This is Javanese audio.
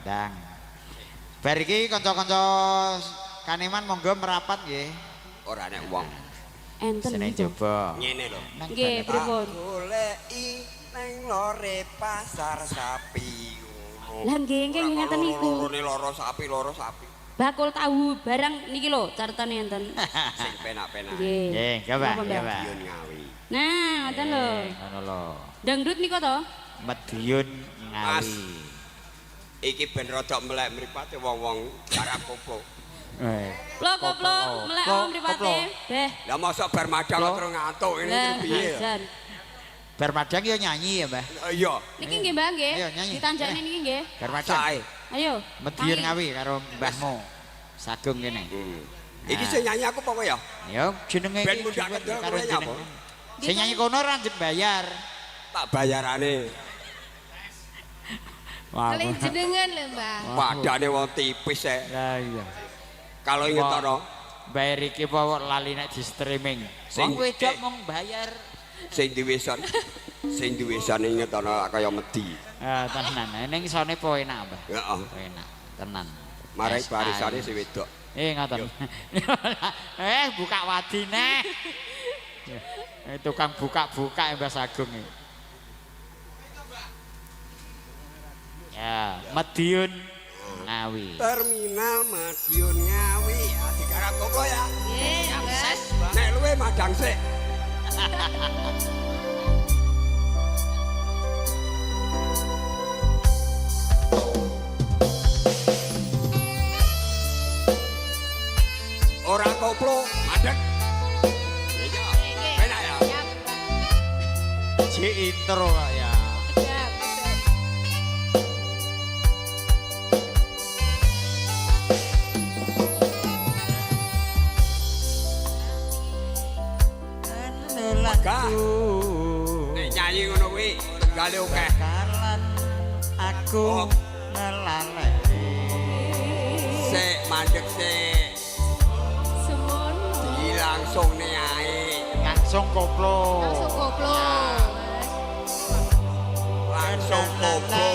Ndang. Bar iki kanca-kanca Kaneman monggo merapat nggih. Ora nek wong. Enten Seneng coba. Ngene lho. Nggih, pripun? Goleki nang lore pasar sapi. Lah nggih nggih ngeten niku. Loro sapi. Bakul tahu barang niki lho catetane enten. Sing penak-penak. Nggih. Nggih, coba, Napa, Mbak? coba. Dion ngawi. Nah, ngoten lho. Ngono lho. Dangdut niku to? Medyun Mas. ngawi. Iki ben rada melek mripate wong-wong jarak koplo. Lho koplo melek om mripate. Beh. Lah mosok bar madang terus ngantuk ini Lah piye? jan. Bar madang yo nyanyi ya, Mbah. Iya. Niki nggih Mbak nggih. Ayo, nyanyi. Ditanjakne niki nggih. Bar madang. Sae. Ayo. Medyun tangi. ngawi karo Mbahmu. Sagung kene. Iki sing nyanyi aku apa ya? Yo jenenge Ben iki mundak juga kendel karo kowe jeneng. nyapa? Sing nyanyi kono ora bayar. Tak bayarane. Kalian jenengan lho Mbak. Padane wong tipis e. Lah iya. Kalau ngetono Bayar iki apa lali nek di streaming. Sing Wong wedok gede. mung bayar. sing diwesan. Sing diwesan ngetono kaya medi. Ah tenan. Ning isone po enak, Mbah. Heeh. Enak, tenan. Marai barisane si wedok. Ngoten. Buka wadine. Tukang buka-buka Mbah Sagung iki. Ya, Madiun Ngawi. Terminal Madiun Ngawi. Digarap kok ya. Nggih, Mbak. Nek luwe madang sik. Ora koplo, madeg. Iya, penak ya. Siap, J intro kok ya. siap. Gak. Nek nyanyi ngono kuwi tenggale akeh. Kalan aku Oh. ngelaleki. Sik mandeg sik. Sumun. Di langsung ne ae. Langsung koplo. Langsung koplo. Langsung koplo.